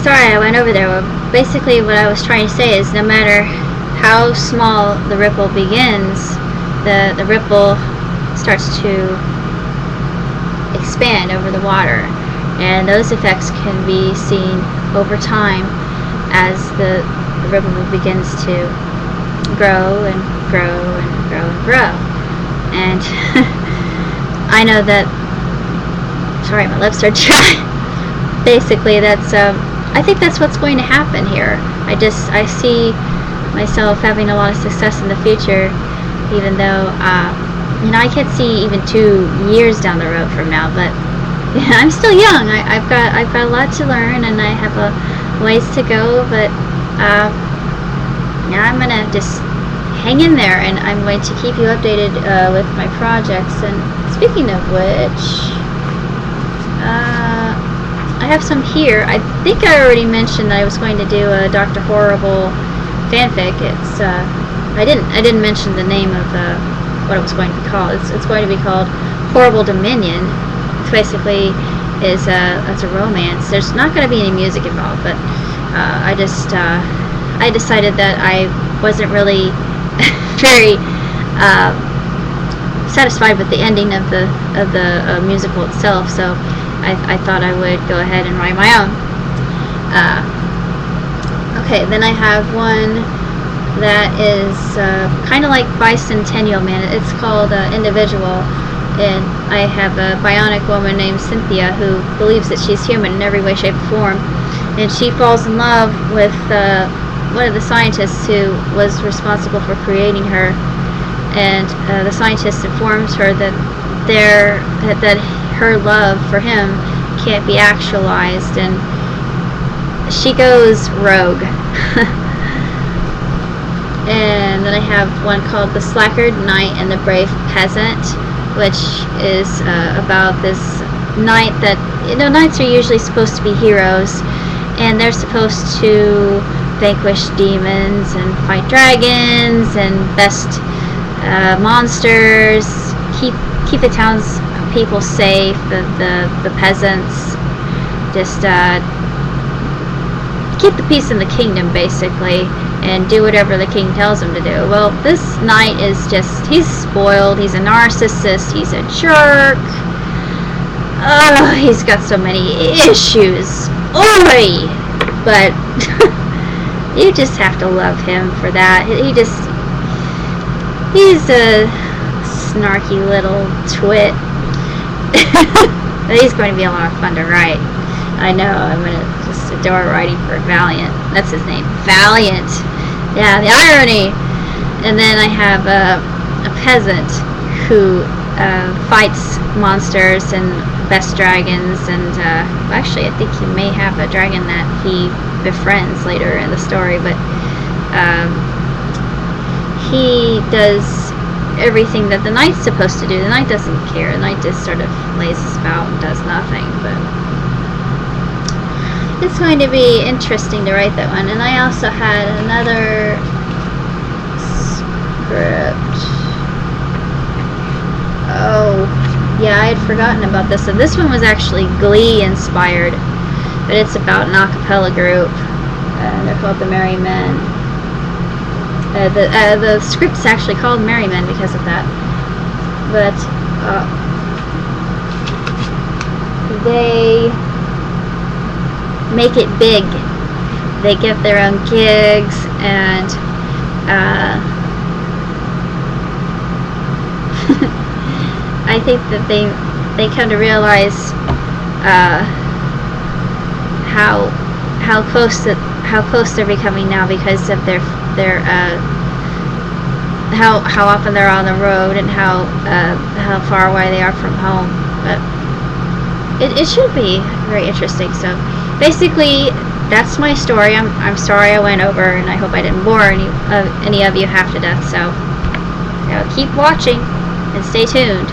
sorry I went over there. Well, basically what I was trying to say is no matter how small the ripple begins, the ripple starts to expand over the water, and those effects can be seen over time as the ripple begins to grow and grow and grow and grow. And I know that, sorry, my lips are dry. Basically, that's I think that's what's going to happen here. I see myself having a lot of success in the future, even though I can't see even 2 years down the road from now. But yeah, I'm still young. I've got a lot to learn, and I have a ways to go. But now I'm gonna just hang in there, and I'm going to keep you updated with my projects. And speaking of which, I have some here. I think I already mentioned that I was going to do a Dr. Horrible fanfic. It's I didn't mention the name of what it was going to be called. It's going to be called Horrible Dominion. It's basically it's a romance. There's not going to be any music involved, but I decided that I wasn't really very satisfied with the ending of the musical itself, so I thought I would go ahead and write my own. Okay, then I have one that is kind of like Bicentennial Man. It's called Individual, and I have a bionic woman named Cynthia who believes that she's human in every way, shape, or form, and she falls in love with one of the scientists who was responsible for creating her, and the scientist informs her that her love for him can't be actualized, and she goes rogue. And then I have one called The Slackered Knight and the Brave Peasant, which is about this knight that, knights are usually supposed to be heroes, and they're supposed to vanquish demons and fight dragons and best monsters, keep the town's people safe, the peasants, just keep the peace in the kingdom, basically, and do whatever the king tells him to do. Well, this knight is he's spoiled, he's a narcissist, he's a jerk. Oh, he's got so many issues. Oi! But you just have to love him for that. He's a snarky little twit. But he's going to be a lot of fun to write. I know, I'm going to just adore writing for Valiant. That's his name. Valiant. Yeah, the irony. And then I have a peasant who fights monsters and best dragons, and actually I think he may have a dragon that he befriends later in the story, but he does everything that the knight's supposed to do. The knight doesn't care. The knight just sort of lays about and does nothing, but it's going to be interesting to write that one. And I also had another script. Oh, yeah, I had forgotten about this. So this one was actually Glee inspired, but it's about an a cappella group, and they're called the Merry Men. The script's actually called Merry Men because of that. But they make it big. They get their own gigs, and I think that they come to realize how close they're becoming now because of their how often they're on the road and how far away they are from home. But it should be very interesting. So basically, that's my story. I'm sorry I went over, and I hope I didn't bore any of you half to death. So keep watching and stay tuned.